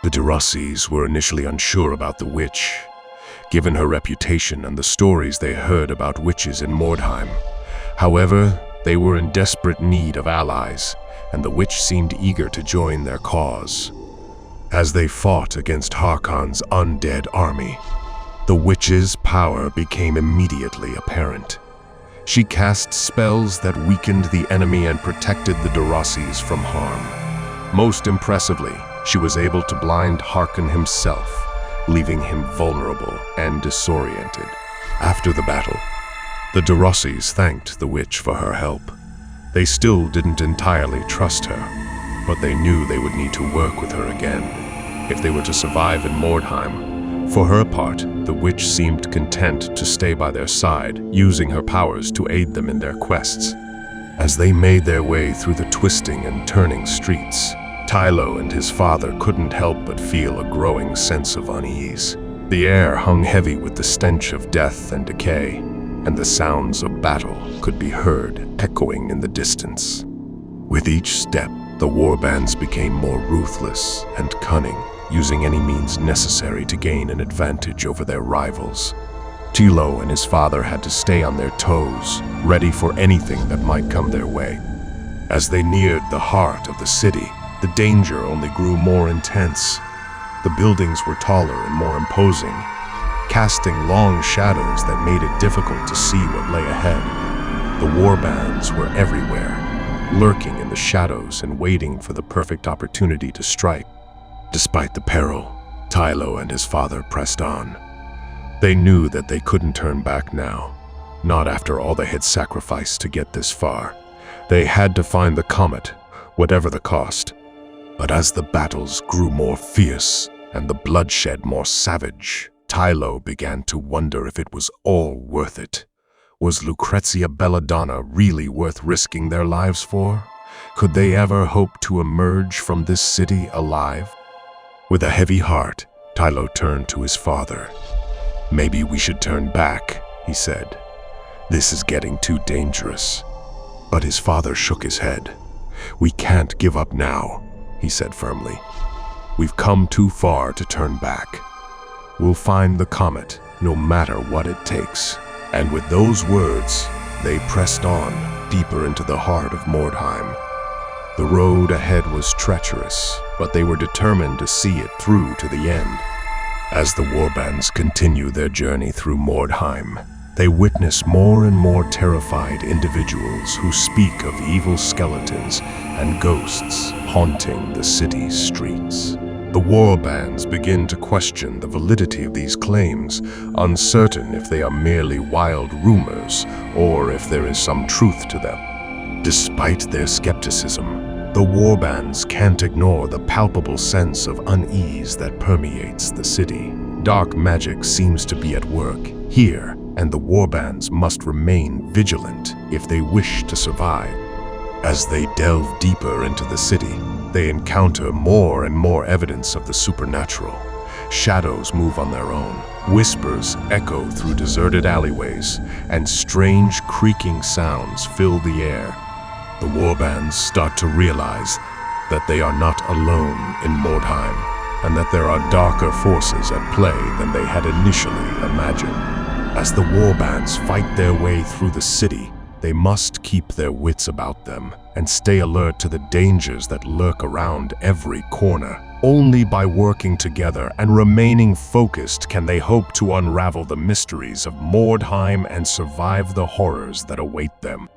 The Derossies were initially unsure about the witch, given her reputation and the stories they heard about witches in Mordheim. However, they were in desperate need of allies, and the witch seemed eager to join their cause. As they fought against Harkon's undead army, the witch's power became immediately apparent. She cast spells that weakened the enemy and protected the Derossies from harm. Most impressively, she was able to blind Harkon himself, leaving him vulnerable and disoriented. After the battle, the Derossies thanked the witch for her help. They still didn't entirely trust her, but they knew they would need to work with her again if they were to survive in Mordheim. For her part, the witch seemed content to stay by their side, using her powers to aid them in their quests. As they made their way through the twisting and turning streets, Tylo and his father couldn't help but feel a growing sense of unease. The air hung heavy with the stench of death and decay, and the sounds of battle could be heard echoing in the distance. With each step, the warbands became more ruthless and cunning, using any means necessary to gain an advantage over their rivals. Tylo and his father had to stay on their toes, ready for anything that might come their way. As they neared the heart of the city, the danger only grew more intense. The buildings were taller and more imposing, casting long shadows that made it difficult to see what lay ahead. The warbands were everywhere, lurking in the shadows and waiting for the perfect opportunity to strike. Despite the peril, Tylo and his father pressed on. They knew that they couldn't turn back now, not after all they had sacrificed to get this far. They had to find the comet, whatever the cost. But as the battles grew more fierce and the bloodshed more savage, Tylo began to wonder if it was all worth it. Was Lucrezia Belladonna really worth risking their lives for? Could they ever hope to emerge from this city alive? With a heavy heart, Tylo turned to his father. "Maybe we should turn back," he said. "This is getting too dangerous." But his father shook his head. "We can't give up now," he said firmly. "We've come too far to turn back. We'll find the comet, no matter what it takes." And with those words, they pressed on, deeper into the heart of Mordheim. The road ahead was treacherous, but they were determined to see it through to the end. As the warbands continue their journey through Mordheim, they witness more and more terrified individuals who speak of evil skeletons and ghosts haunting the city's streets. The warbands begin to question the validity of these claims, uncertain if they are merely wild rumors or if there is some truth to them. Despite their skepticism, the warbands can't ignore the palpable sense of unease that permeates the city. Dark magic seems to be at work here, and the warbands must remain vigilant if they wish to survive. As they delve deeper into the city, they encounter more and more evidence of the supernatural. Shadows move on their own, whispers echo through deserted alleyways, and strange creaking sounds fill the air. The warbands start to realize that they are not alone in Mordheim, and that there are darker forces at play than they had initially imagined. As the warbands fight their way through the city, they must keep their wits about them and stay alert to the dangers that lurk around every corner. Only by working together and remaining focused can they hope to unravel the mysteries of Mordheim and survive the horrors that await them.